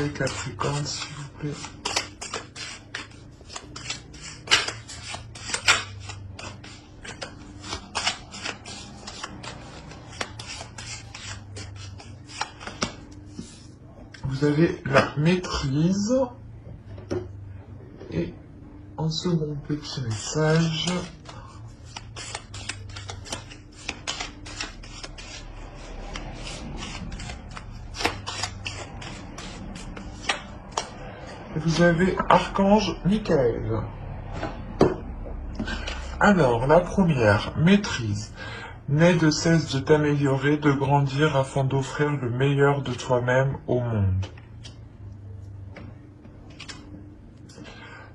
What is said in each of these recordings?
les Capricornes, s'il vous plaît. Vous avez la maîtrise. Et en second petit message, vous avez Archange Michael. Alors, la première, maîtrise. N'aie de cesse de t'améliorer, de grandir afin d'offrir le meilleur de toi-même au monde.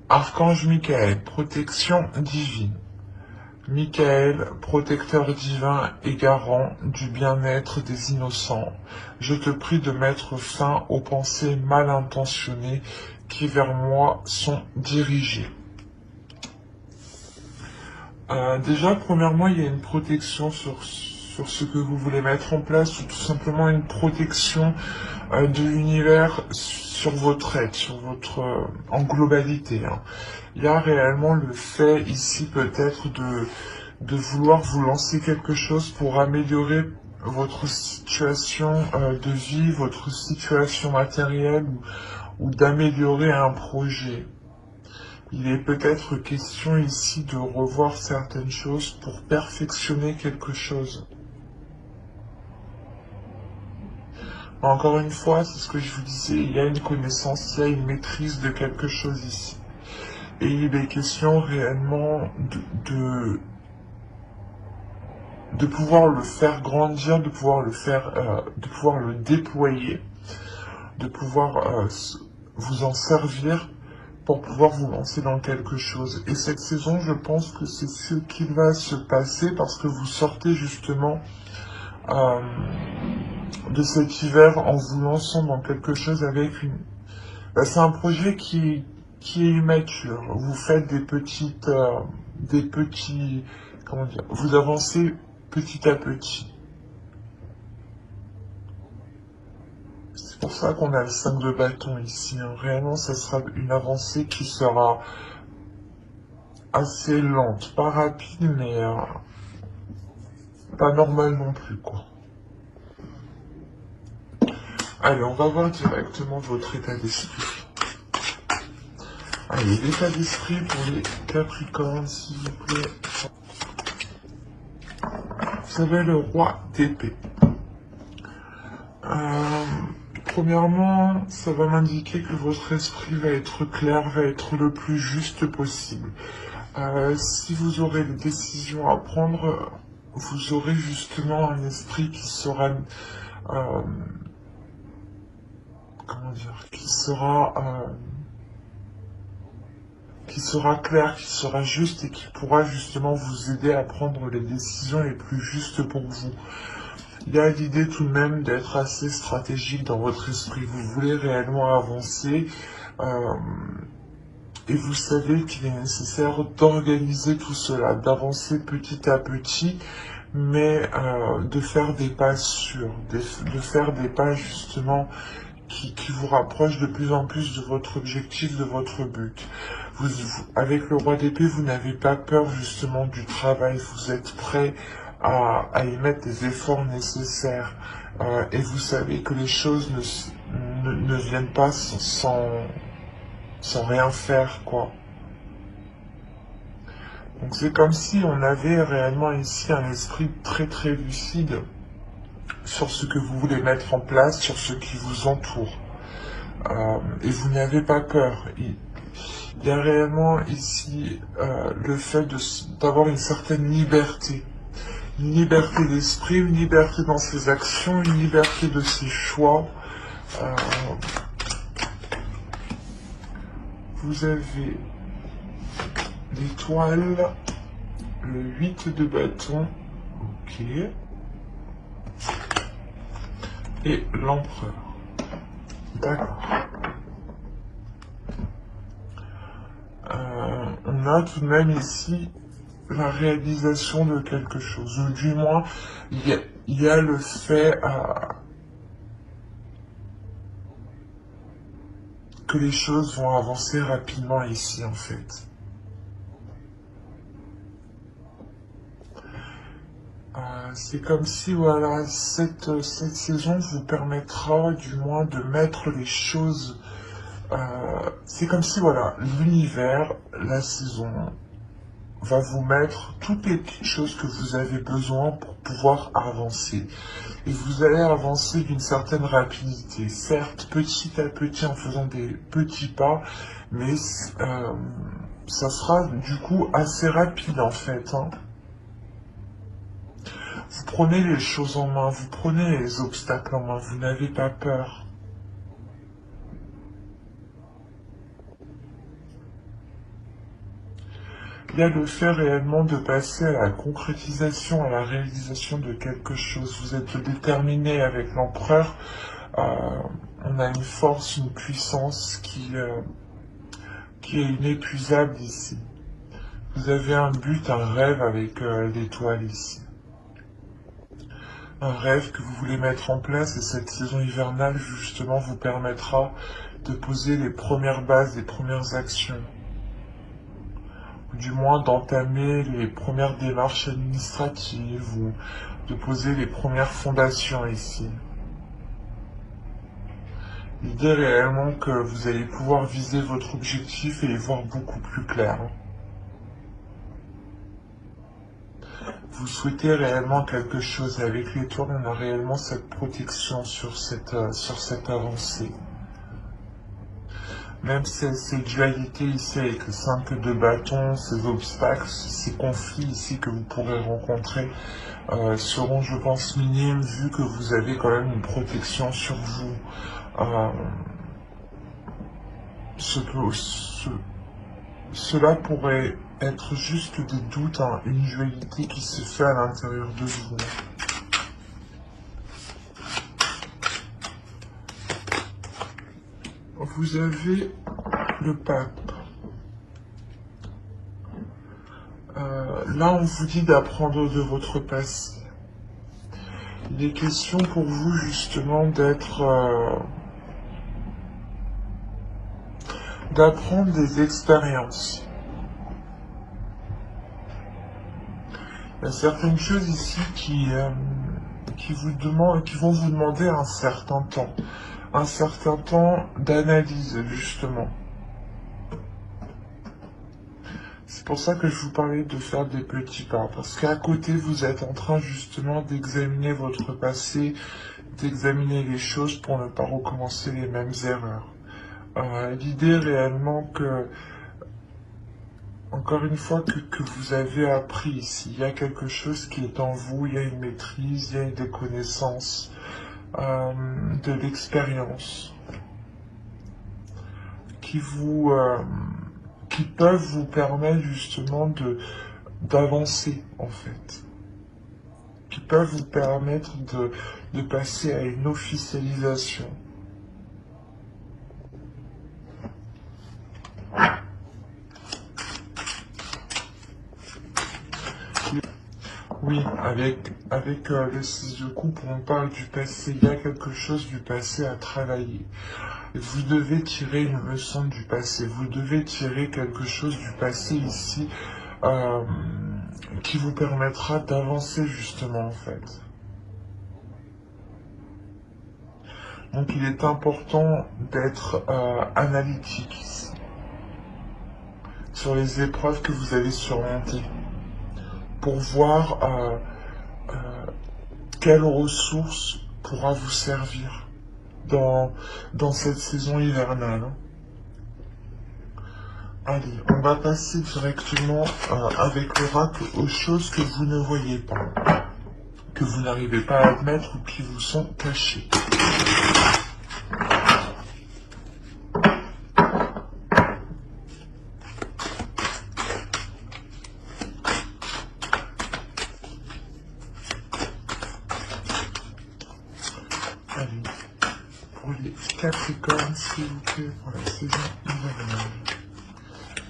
Archange Michael, protection divine. Michael, protecteur divin et garant du bien-être des innocents, je te prie de mettre fin aux pensées mal intentionnées qui vers moi sont dirigées. Déjà, premièrement, il y a une protection sur ce que vous voulez mettre en place, ou tout simplement une protection de l'univers sur votre être, sur votre en globalité. Hein. Il y a réellement le fait ici peut-être de vouloir vous lancer quelque chose pour améliorer votre situation de vie, votre situation matérielle, ou d'améliorer un projet. Il est peut-être question ici de revoir certaines choses pour perfectionner quelque chose. Encore une fois, c'est ce que je vous disais, il y a une connaissance, il y a une maîtrise de quelque chose ici. Et il est question réellement de pouvoir le faire grandir, de pouvoir le faire, de pouvoir le déployer, de pouvoir vous en servir pour pouvoir vous lancer dans quelque chose. Et cette saison, je pense que c'est ce qui va se passer parce que vous sortez justement de cet hiver en vous lançant dans quelque chose avec une... c'est un projet qui est immature. Vous faites des petits... Comment dire? Vous avancez petit à petit. C'est pour ça qu'on a le 5 de bâton ici. Hein. Réellement, ça sera une avancée qui sera assez lente. Pas rapide, mais pas normale non plus, quoi. Allez, on va voir directement votre état d'esprit. Allez, l'état d'esprit pour les Capricornes, s'il vous plaît. Vous avez le roi d'épée. Premièrement, ça va m'indiquer que votre esprit va être clair, va être le plus juste possible. Si vous aurez des décisions à prendre, vous aurez justement un esprit qui sera... comment dire, qui sera clair, qui sera juste et qui pourra justement vous aider à prendre les décisions les plus justes pour vous. Il y a l'idée tout de même d'être assez stratégique dans votre esprit. Vous voulez réellement avancer et vous savez qu'il est nécessaire d'organiser tout cela, d'avancer petit à petit, mais de faire des pas sûrs, de faire des pas justement qui vous rapproche de plus en plus de votre objectif, de votre but. Avec le roi d'épée, vous n'avez pas peur justement du travail, vous êtes prêt à y mettre des efforts nécessaires. Et vous savez que les choses ne viennent pas sans rien faire, quoi. Donc c'est comme si on avait réellement ici un esprit très très lucide sur ce que vous voulez mettre en place, sur ce qui vous entoure. Et vous n'avez pas peur. Il y a réellement ici le fait d'avoir une certaine liberté. Une liberté d'esprit, une liberté dans ses actions, une liberté de ses choix. Vous avez l'étoile, le 8 de bâton, ok, et l'empereur. D'accord. On a tout de même ici la réalisation de quelque chose, ou du moins il y a le fait que les choses vont avancer rapidement ici, en fait. C'est comme si, voilà, cette saison vous permettra du moins de mettre les choses... c'est comme si, voilà, l'univers, la saison, va vous mettre toutes les petites choses que vous avez besoin pour pouvoir avancer. Et vous allez avancer d'une certaine rapidité, certes petit à petit en faisant des petits pas, mais ça sera du coup assez rapide en fait. Hein. Vous prenez les choses en main, vous prenez les obstacles en main, vous n'avez pas peur. Il y a le fait réellement de passer à la concrétisation, à la réalisation de quelque chose. Vous êtes déterminé avec l'empereur. On a une force, une puissance qui est inépuisable ici. Vous avez un but, un rêve avec l'étoile ici. Un rêve que vous voulez mettre en place et cette saison hivernale justement vous permettra de poser les premières bases, les premières actions. Ou du moins d'entamer les premières démarches administratives ou de poser les premières fondations ici. L'idée est réellement que vous allez pouvoir viser votre objectif et y voir beaucoup plus clair. Vous souhaitez réellement quelque chose. Avec l'étoile, on a réellement cette protection sur cette avancée. Même ces dualités ici avec le 5 de bâton, ces obstacles, ces conflits ici que vous pourrez rencontrer seront, je pense, minimes vu que vous avez quand même une protection sur vous. Cela pourrait être juste des doutes, hein, une dualité qui se fait à l'intérieur de vous. Vous avez le pape. Là, on vous dit d'apprendre de votre passé. Il est question pour vous justement d'apprendre des expériences. Il y a certaines choses ici qui vont vous demander un certain temps d'analyse justement. C'est pour ça que je vous parlais de faire des petits pas, parce qu'à côté vous êtes en train justement d'examiner votre passé, d'examiner les choses pour ne pas recommencer les mêmes erreurs. L'idée réellement que, encore une fois, que vous avez appris ici, il y a quelque chose qui est en vous, il y a une maîtrise, il y a des connaissances, de l'expérience, qui peuvent vous permettre justement d'avancer en fait, qui peuvent vous permettre de passer à une officialisation. Oui, avec le 6 de coupe, on parle du passé. Il y a quelque chose du passé à travailler. Et vous devez tirer une leçon du passé. Vous devez tirer quelque chose du passé ici qui vous permettra d'avancer justement en fait. Donc il est important d'être analytique ici sur les épreuves que vous allez surmonter, pour voir quelle ressource pourra vous servir dans cette saison hivernale. Allez, on va passer directement avec l'oracle aux choses que vous ne voyez pas, que vous n'arrivez pas à admettre ou qui vous sont cachées. Pour les Capricornes, s'il vous plaît, pour la saison hivernale.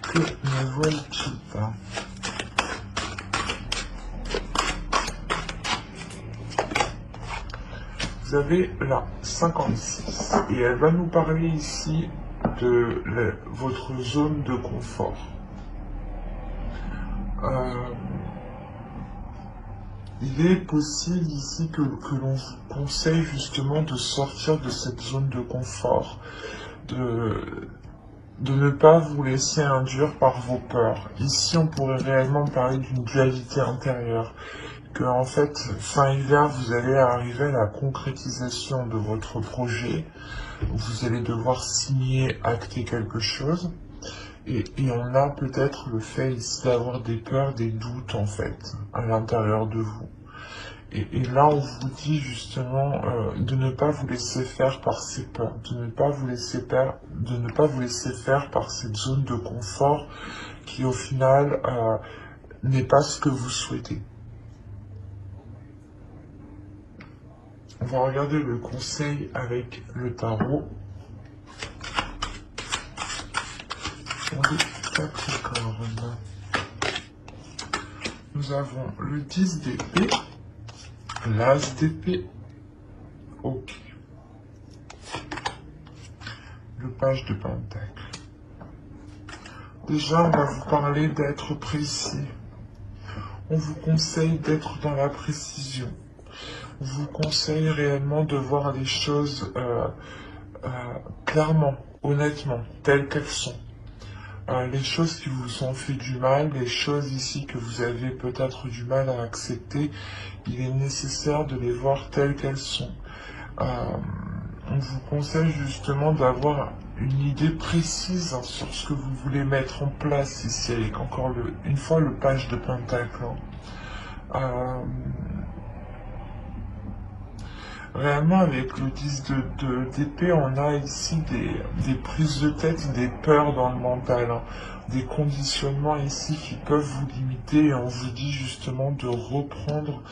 Que ne voient-ils pas? Vous avez la 56, et elle va nous parler ici votre zone de confort. Il est possible ici que l'on vous conseille justement de sortir de cette zone de confort, de ne pas vous laisser induire par vos peurs. Ici, on pourrait réellement parler d'une dualité intérieure, que en fait, fin hiver, vous allez arriver à la concrétisation de votre projet, vous allez devoir signer, acter quelque chose, et on a peut-être le fait ici d'avoir des peurs, des doutes en fait, à l'intérieur de vous. Et là, on vous dit justement de ne pas vous laisser faire par ces peurs, de ne pas vous laisser faire par cette zone de confort qui, au final, n'est pas ce que vous souhaitez. On va regarder le conseil avec le tarot. Pour les Capricornes, nous avons le 10 d'épée, l'As d'épée, ok, le page de pentacle. Déjà, on va vous parler d'être précis. On vous conseille d'être dans la précision. On vous conseille réellement de voir les choses clairement, honnêtement, telles qu'elles sont. Les choses qui vous ont fait du mal, les choses ici que vous avez peut-être du mal à accepter, il est nécessaire de les voir telles qu'elles sont. On vous conseille justement d'avoir une idée précise sur ce que vous voulez mettre en place ici, avec encore une fois le page de pentacle. Réellement, avec le 10 d'épée, on a ici des prises de tête, des peurs dans le mental, des conditionnements ici qui peuvent vous limiter, et on vous dit justement de reprendre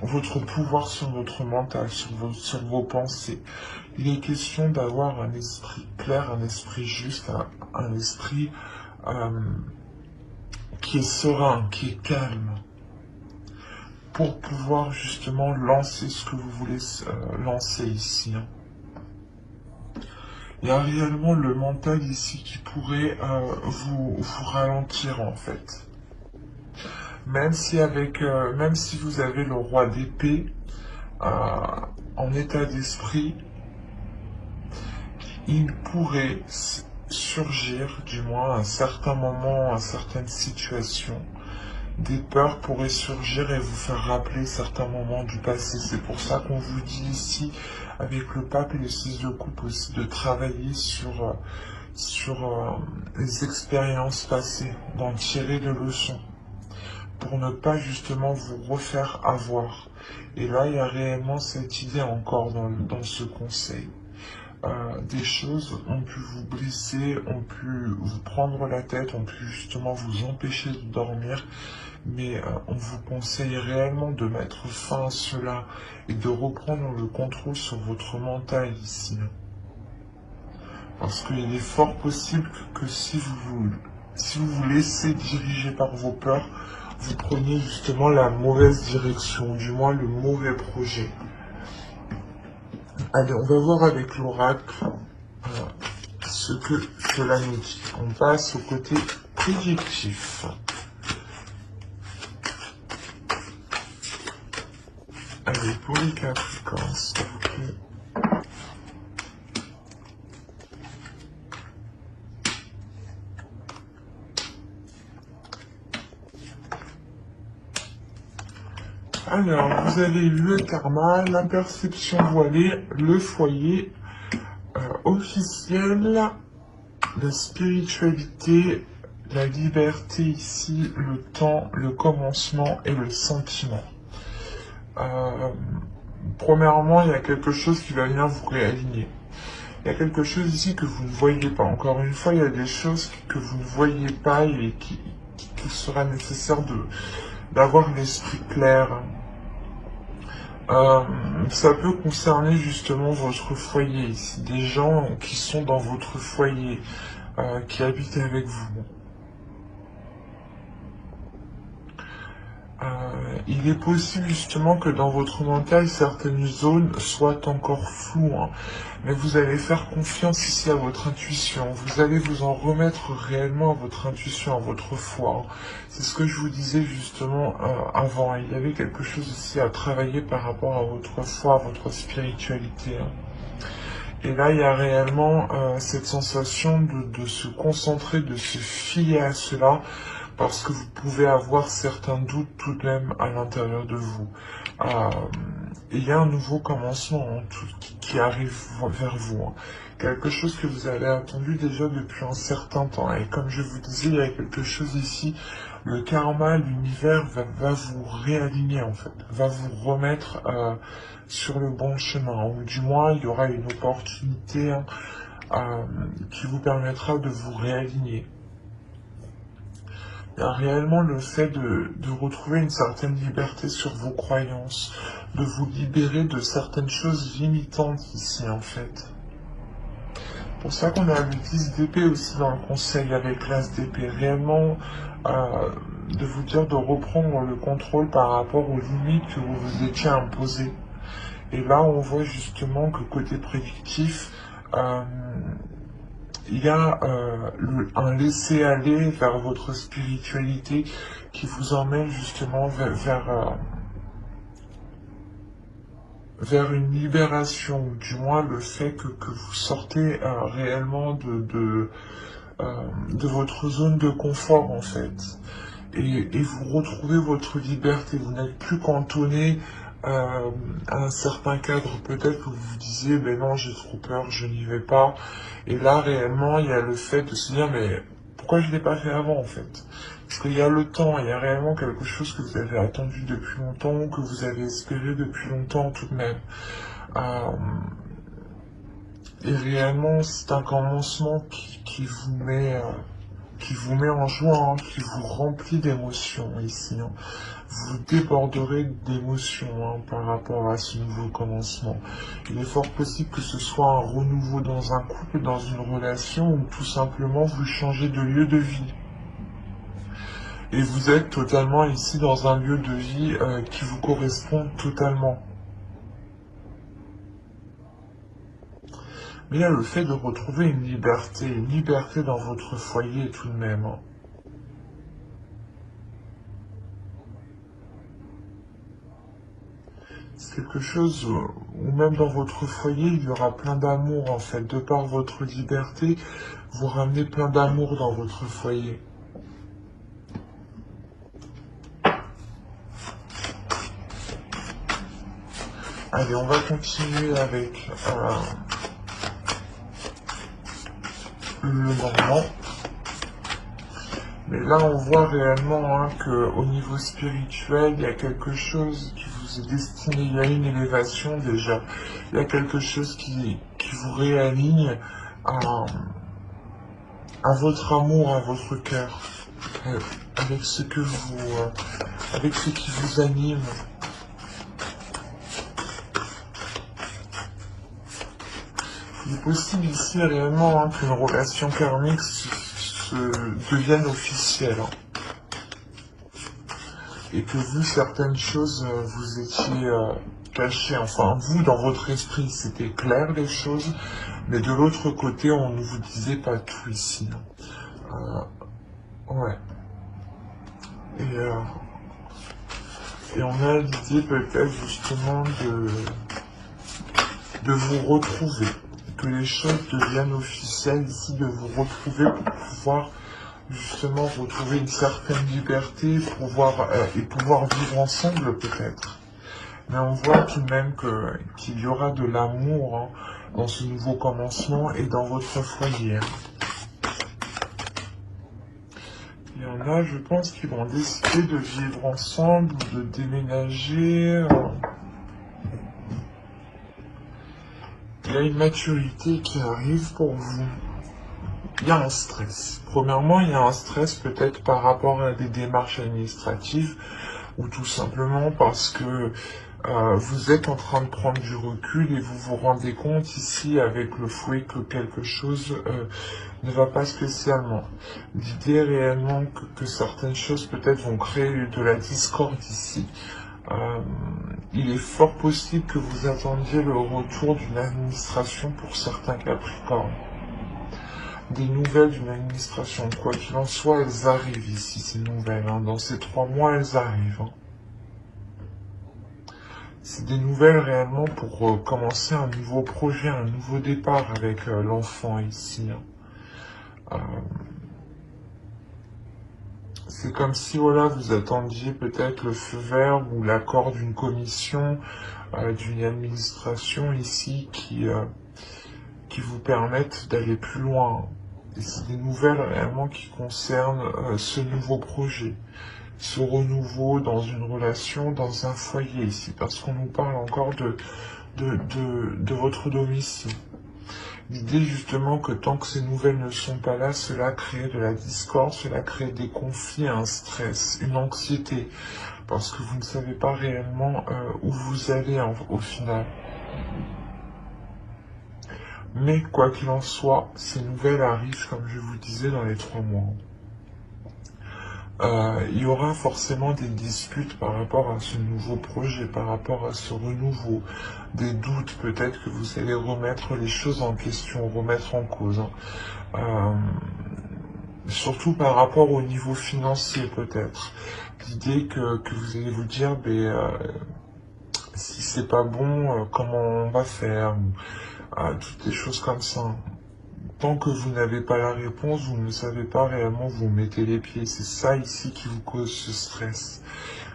votre pouvoir sur votre mental, sur vos pensées. Il est question d'avoir un esprit clair, un esprit juste, un esprit qui est serein, qui est calme, pour pouvoir justement lancer ce que vous voulez lancer ici. Il y a réellement le mental ici qui pourrait vous ralentir en fait. Même si vous avez le roi d'épée en état d'esprit, il pourrait surgir, du moins à un certain moment, à certaines situations, des peurs pourraient surgir et vous faire rappeler certains moments du passé. C'est pour ça qu'on vous dit ici, avec le pape et le 6 de coupe aussi, de travailler sur les expériences passées, d'en tirer des leçons, pour ne pas justement vous refaire avoir. Et là, il y a réellement cette idée encore dans ce conseil. Des choses ont pu vous blesser, ont pu vous prendre la tête, ont pu justement vous empêcher de dormir, mais on vous conseille réellement de mettre fin à cela et de reprendre le contrôle sur votre mental ici. Parce qu'il est fort possible que si vous vous laissez diriger par vos peurs, vous preniez justement la mauvaise direction, du moins le mauvais projet. Allez, on va voir avec l'oracle ce que cela nous dit. On passe au côté prédictif. Allez, pour les Capricornes, s'il vous plaît. Alors, vous avez le karma, la perception voilée, le foyer officiel, la spiritualité, la liberté ici, le temps, le commencement et le sentiment. Premièrement, il y a quelque chose qui va venir vous réaligner. Il y a quelque chose ici que vous ne voyez pas. Encore une fois, il y a des choses que vous ne voyez pas et qu'il sera nécessaire d'avoir l'esprit clair. Ça peut concerner justement votre foyer ici, des gens qui sont dans votre foyer, qui habitent avec vous. Il est possible justement que dans votre mental, certaines zones soient encore floues, hein. Mais vous allez faire confiance ici à votre intuition. Vous allez vous en remettre réellement à votre intuition, à votre foi, hein. C'est ce que je vous disais justement avant. Il y avait quelque chose aussi à travailler par rapport à votre foi, à votre spiritualité, hein. Et là, il y a réellement cette sensation de se concentrer, de se fier à cela, parce que vous pouvez avoir certains doutes tout de même à l'intérieur de vous. Et il y a un nouveau commencement, hein, qui arrive vers vous, hein. Quelque chose que vous avez attendu déjà depuis un certain temps. Et comme je vous disais, il y a quelque chose ici, le karma, l'univers va vous réaligner en fait, va vous remettre sur le bon chemin, ou du moins il y aura une opportunité, hein, qui vous permettra de vous réaligner. Il y a réellement le fait de retrouver une certaine liberté sur vos croyances, de vous libérer de certaines choses limitantes ici en fait. C'est pour ça qu'on a le 10 d'épée aussi dans le conseil avec l'as d'épée, réellement de vous dire de reprendre le contrôle par rapport aux limites que vous vous étiez imposées. Et là on voit justement que côté prédictif, il y a un laisser-aller vers votre spiritualité qui vous emmène justement vers une libération, ou du moins le fait que vous sortez réellement de votre zone de confort en fait. Et vous retrouvez votre liberté, vous n'êtes plus cantonné à un certain cadre. Peut-être que vous vous disiez, ben non, j'ai trop peur, je n'y vais pas. Et là, réellement, il y a le fait de se dire, mais pourquoi je ne l'ai pas fait avant, en fait? Parce qu'il y a le temps, il y a réellement quelque chose que vous avez attendu depuis longtemps, que vous avez espéré depuis longtemps tout de même. Et réellement, c'est un commencement qui vous met en joie, hein, qui vous remplit d'émotions ici, hein. Vous déborderez d'émotions, hein, par rapport à ce nouveau commencement. Il est fort possible que ce soit un renouveau dans un couple, dans une relation, ou tout simplement vous changez de lieu de vie. Et vous êtes totalement ici dans un lieu de vie qui vous correspond totalement. Mais il y a le fait de retrouver une liberté dans votre foyer tout de même, hein. C'est quelque chose où même dans votre foyer, il y aura plein d'amour en fait. De par votre liberté, vous ramenez plein d'amour dans votre foyer. Allez, on va continuer avec le Normand. Mais là, on voit réellement, hein, qu'au niveau spirituel, il y a quelque chose qui vous est destiné. Il y a une élévation déjà. Il y a quelque chose qui vous réaligne à votre amour, à votre cœur, avec ce que avec ce qui vous anime. Il est possible ici réellement, hein, qu'une relation karmique devienne officielle, hein. Et que vous, certaines choses, vous étiez cachées. Enfin, vous, dans votre esprit, c'était clair les choses, mais de l'autre côté, on ne vous disait pas tout ici, hein. Ouais. Et on a l'idée peut-être justement de vous retrouver, que les choses deviennent officielles ici, de vous retrouver pour pouvoir justement retrouver une certaine liberté, et pouvoir vivre ensemble peut-être. Mais on voit tout de même qu'il y aura de l'amour, hein, dans ce nouveau commencement et dans votre foyer, hein. Il y en a, je pense, qui vont décider de vivre ensemble, ou de déménager. Il y a une maturité qui arrive pour vous. Il y a un stress. Premièrement, il y a un stress peut-être par rapport à des démarches administratives, ou tout simplement parce que vous êtes en train de prendre du recul et vous vous rendez compte ici avec le fouet que quelque chose ne va pas spécialement. L'idée réellement que certaines choses peut-être vont créer de la discorde ici. Il est fort possible que vous attendiez le retour d'une administration pour certains Capricornes. Des nouvelles d'une administration, quoi qu'il en soit, elles arrivent ici, ces nouvelles. Hein. Dans ces 3 mois, elles arrivent. Hein. C'est des nouvelles réellement pour commencer un nouveau projet, un nouveau départ avec l'enfant ici. Hein. C'est comme si voilà, vous attendiez peut-être le feu vert ou l'accord d'une commission, d'une administration ici qui vous permettent d'aller plus loin. Et c'est des nouvelles réellement qui concernent ce nouveau projet, ce renouveau dans une relation, dans un foyer ici, parce qu'on nous parle encore de votre domicile. L'idée justement que tant que ces nouvelles ne sont pas là, cela crée de la discorde, cela crée des conflits, un stress, une anxiété, parce que vous ne savez pas réellement où vous allez au final. Mais quoi qu'il en soit, ces nouvelles arrivent, comme je vous disais, dans les 3 mois. Il y aura forcément des disputes par rapport à ce nouveau projet, par rapport à ce renouveau, des doutes, peut-être que vous allez remettre les choses en question, remettre en cause. Hein. Surtout par rapport au niveau financier, peut-être. L'idée que vous allez vous dire, si c'est pas bon, comment on va faire, toutes des choses comme ça. Tant que vous n'avez pas la réponse, vous ne savez pas réellement où vous mettez les pieds. C'est ça ici qui vous cause ce stress.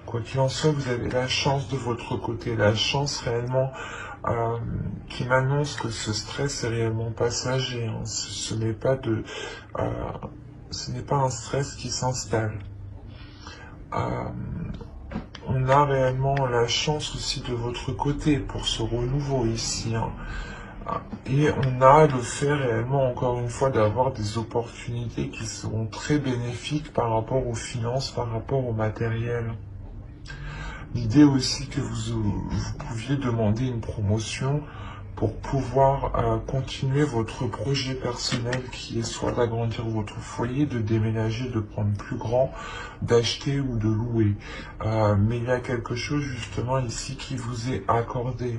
Quoi qu'il en soit, vous avez la chance de votre côté, la chance réellement qui m'annonce que ce stress est réellement passager. Hein. Ce n'est pas un stress qui s'installe. On a réellement la chance aussi de votre côté pour ce renouveau ici. Hein. Et on a le fait réellement, encore une fois, d'avoir des opportunités qui seront très bénéfiques par rapport aux finances, par rapport au matériel. L'idée aussi que vous pouviez demander une promotion pour pouvoir continuer votre projet personnel qui est soit d'agrandir votre foyer, de déménager, de prendre plus grand, d'acheter ou de louer. Mais il y a quelque chose justement ici qui vous est accordé.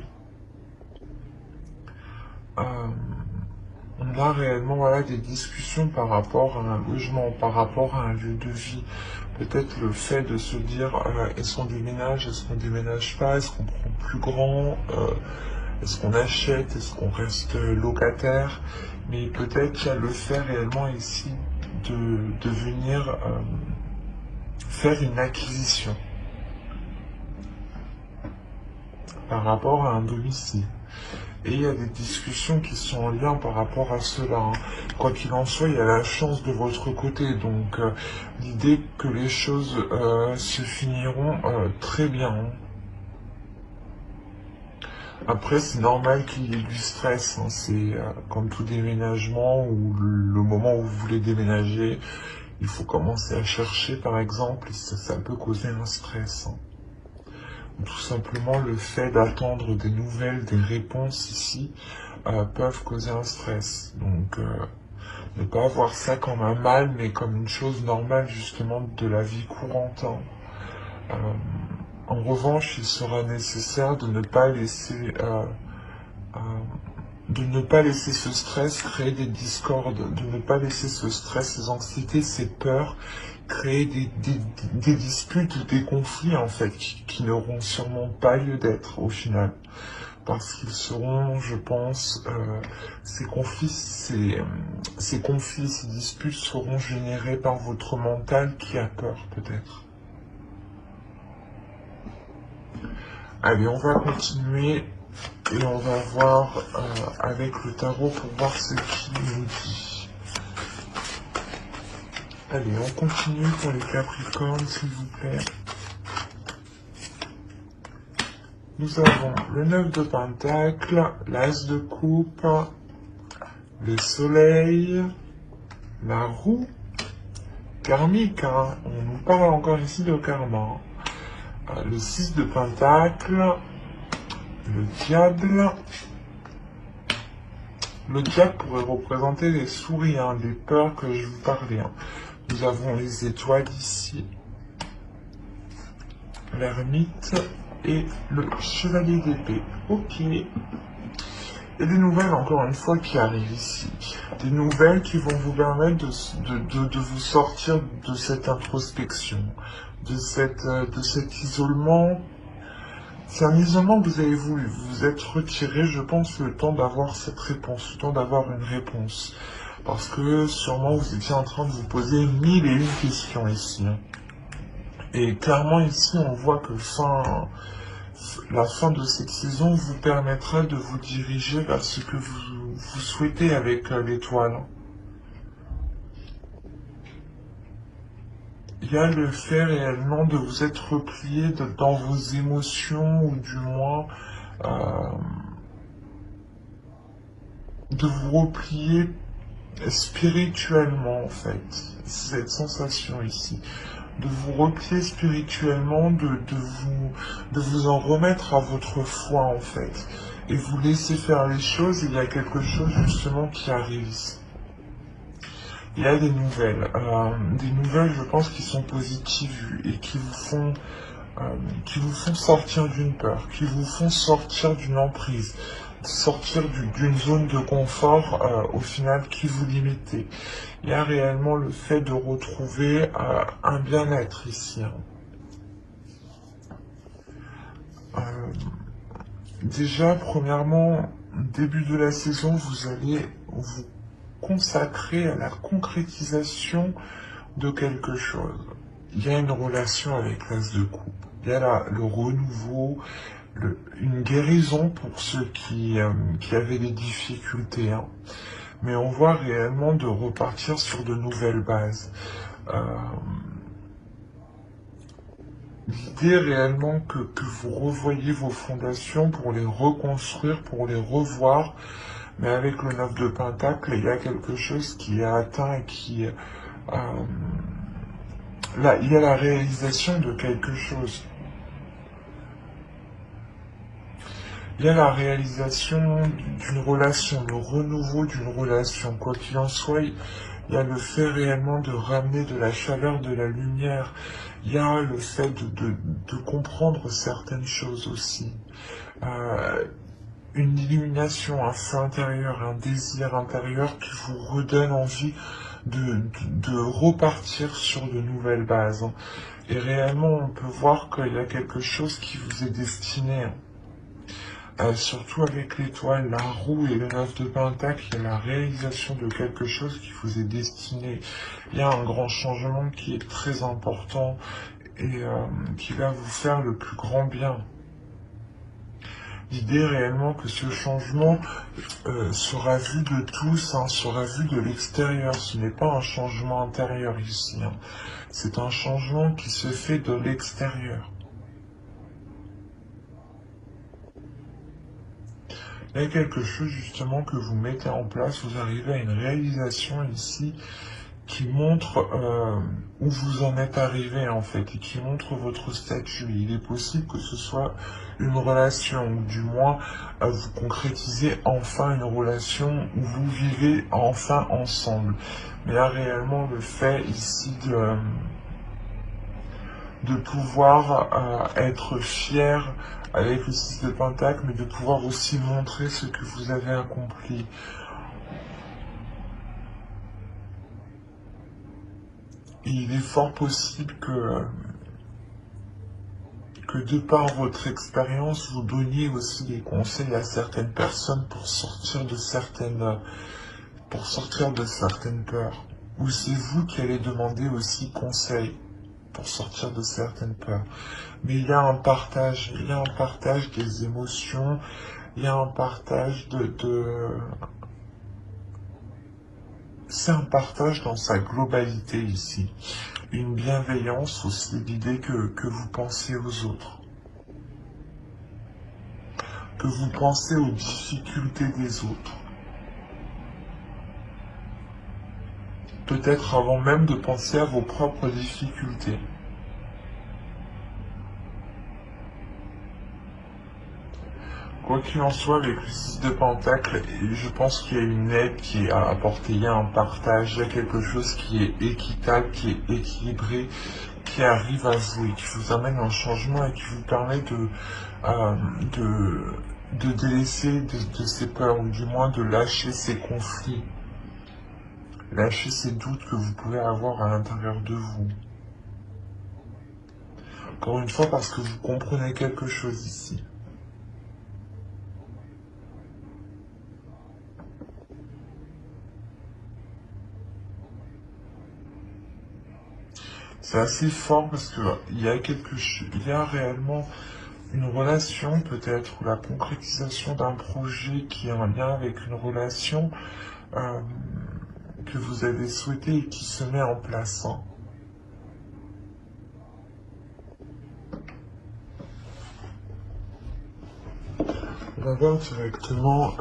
On a réellement des discussions par rapport à un logement, par rapport à un lieu de vie. Peut-être le fait de se dire est-ce qu'on déménage, est-ce qu'on déménage pas, est-ce qu'on prend plus grand, est-ce qu'on achète, est-ce qu'on reste locataire. Mais peut-être qu'il y a le fait réellement ici de venir faire une acquisition par rapport à un domicile. Et il y a des discussions qui sont en lien par rapport à cela. Hein. Quoi qu'il en soit, il y a la chance de votre côté. Donc, l'idée que les choses se finiront très bien. Hein. Après, c'est normal qu'il y ait du stress. Hein. C'est comme tout déménagement ou le moment où vous voulez déménager, il faut commencer à chercher, par exemple, et ça peut causer un stress. Hein. Tout simplement le fait d'attendre des nouvelles, des réponses ici, peuvent causer un stress. Donc, ne pas voir ça comme un mal, mais comme une chose normale justement de la vie courante. Hein. En revanche, il sera nécessaire de ne pas laisser ce stress créer des discordes, de ne pas laisser ce stress, ces anxiétés, ces peurs créer des disputes, des conflits en fait, qui n'auront sûrement pas lieu d'être au final. Parce qu'ils seront, je pense, ces disputes seront générés par votre mental qui a peur peut-être. Allez, on va continuer et on va voir avec le tarot pour voir ce qu'il nous dit. Allez, on continue pour les Capricornes, s'il vous plaît. Nous avons le 9 de Pentacle, l'As de Coupe, le Soleil, la Roue, karmique, on nous parle encore ici de karma. Le 6 de Pentacle, le diable. Le diable pourrait représenter les souris, hein, les peurs que je vous parlais. Hein. Nous avons les étoiles ici, l'ermite et le chevalier d'épée. Ok. Et des nouvelles, encore une fois, qui arrivent ici. Des nouvelles qui vont vous permettre de vous sortir de cette introspection, de cet isolement. C'est un isolement que vous avez voulu. Vous vous êtes retiré, je pense, le temps d'avoir cette réponse, le temps d'avoir une réponse. Parce que sûrement vous étiez en train de vous poser 1001 questions ici. Hein. Et clairement ici, on voit que la fin de cette saison vous permettra de vous diriger vers ce que vous souhaitez avec l'étoile. Il y a le fait réellement de vous être replié dans vos émotions, ou du moins de vous replier spirituellement en fait. Cette sensation ici. De vous replier spirituellement, de vous en remettre à votre foi en fait. Et vous laisser faire les choses, il y a quelque chose justement qui arrive ici. Il y a des nouvelles, je pense, qui sont positives et qui vous font sortir d'une peur, qui vous font sortir d'une emprise, sortir d'une zone de confort au final qui vous limitait. Il y a réellement le fait de retrouver un bien-être ici. Déjà, premièrement, début de la saison, vous allez vous consacrer à la concrétisation de quelque chose. Il y a une relation avec l'as de coupe. Il y a le renouveau, une guérison pour ceux qui avaient des difficultés. Hein. Mais on voit réellement de repartir sur de nouvelles bases. L'idée réellement que vous revoyez vos fondations pour les reconstruire, pour les revoir. Mais avec le 9 de Pentacle, il y a quelque chose qui est atteint et qui... là, il y a la réalisation de quelque chose. Il y a la réalisation d'une relation, le renouveau d'une relation. Quoi qu'il en soit, il y a le fait réellement de ramener de la chaleur, de la lumière. Il y a le fait de comprendre certaines choses aussi. Une illumination, un feu intérieur, un désir intérieur qui vous redonne envie de repartir sur de nouvelles bases. Et réellement, on peut voir qu'il y a quelque chose qui vous est destiné. Surtout avec l'étoile, la roue et le 9 de Pentacle, il y a la réalisation de quelque chose qui vous est destiné. Il y a un grand changement qui est très important et qui va vous faire le plus grand bien. L'idée réellement que ce changement sera vu de tous, hein, sera vu de l'extérieur. Ce n'est pas un changement intérieur ici. Hein. C'est un changement qui se fait de l'extérieur. Il y a quelque chose justement que vous mettez en place, vous arrivez à une réalisation ici qui montre où vous en êtes arrivé en fait et qui montre votre statut. Il est possible que ce soit une relation ou du moins vous concrétisez enfin une relation où vous vivez enfin ensemble. Mais il y a réellement le fait ici de pouvoir être fier avec le 6 de Pentacle, mais de pouvoir aussi montrer ce que vous avez accompli. Et il est fort possible que de par votre expérience, vous donniez aussi des conseils à certaines personnes pour sortir de certaines peurs. Ou c'est vous qui allez demander aussi conseil pour sortir de certaines peurs. Mais il y a un partage des émotions, il y a un partage c'est un partage dans sa globalité ici. Une bienveillance aussi, l'idée que vous pensez aux autres. Que vous pensez aux difficultés des autres. Peut-être avant même de penser à vos propres difficultés. quoi qu'il en soit, avec le 6 de Pentacle, je pense qu'il y a une aide qui est apportée, il y a un partage, il y a quelque chose qui est équitable, qui est équilibré, qui arrive à vous et qui vous amène un changement et qui vous permet de délaisser de ces peurs, ou du moins de lâcher ces conflits, lâcher ces doutes que vous pouvez avoir à l'intérieur de vous. Encore une fois, parce que vous comprenez quelque chose ici. C'est assez fort parce que il y a réellement une relation peut-être, ou la concrétisation d'un projet qui est en lien avec une relation que vous avez souhaité et qui se met en place. Hein. On va voir directement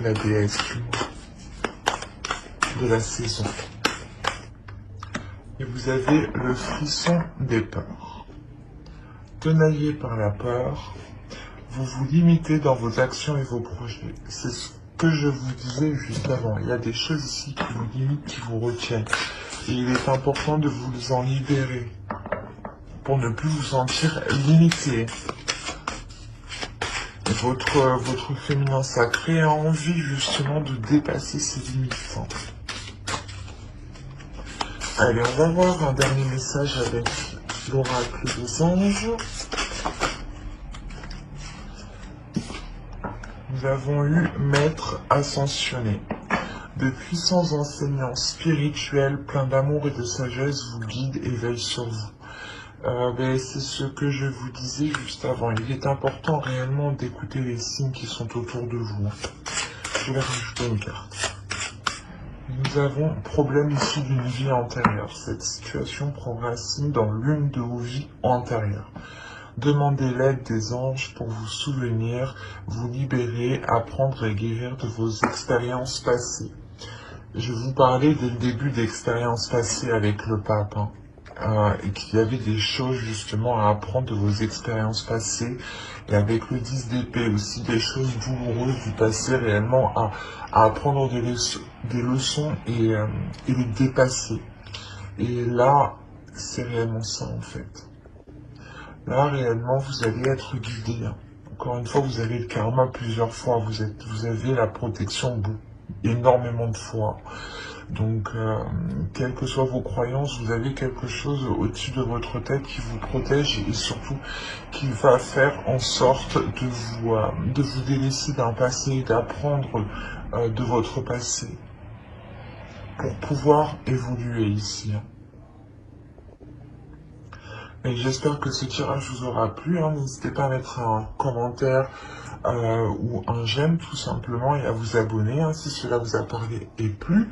la déesse de la saison. Et vous avez le frisson des peurs. Tenaillé par la peur, vous vous limitez dans vos actions et vos projets. C'est ce que je vous disais juste avant. Il y a des choses ici qui vous limitent, qui vous retiennent. Et il est important de vous en libérer pour ne plus vous sentir limité. Votre féminin sacré a envie justement de dépasser ses limites. Allez, on va voir un dernier message avec l'oracle des anges. Nous avons eu Maître ascensionné. De puissants enseignants spirituels pleins d'amour et de sagesse vous guident et veillent sur vous. C'est ce que je vous disais juste avant. Il est important réellement d'écouter les signes qui sont autour de vous. Je vais rajouter une carte. Nous avons problème ici d'une vie antérieure. Cette situation prend racine dans l'une de vos vies antérieures. Demandez l'aide des anges pour vous souvenir, vous libérer, apprendre et guérir de vos expériences passées. Je vous parlais dès le début d'expériences passées avec le pape. Et qu'il y avait des choses justement à apprendre de vos expériences passées, et avec le 10 d'épée aussi des choses douloureuses du passé réellement à apprendre des leçons et les dépasser. Et là, c'est réellement ça en fait. Là, réellement, vous allez être guidé. Encore une fois, vous avez le karma plusieurs fois, vous avez la protection énormément de fois. Donc, quelles que soient vos croyances, vous avez quelque chose au-dessus de votre tête qui vous protège et surtout qui va faire en sorte de vous délaisser d'un passé, d'apprendre de votre passé pour pouvoir évoluer ici. Et j'espère que ce tirage vous aura plu. N'hésitez pas à mettre un commentaire ou un j'aime tout simplement et à vous abonner si cela vous a parlé et plu.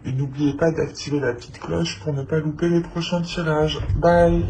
Et n'oubliez pas d'activer la petite cloche pour ne pas louper les prochains tirages. Bye!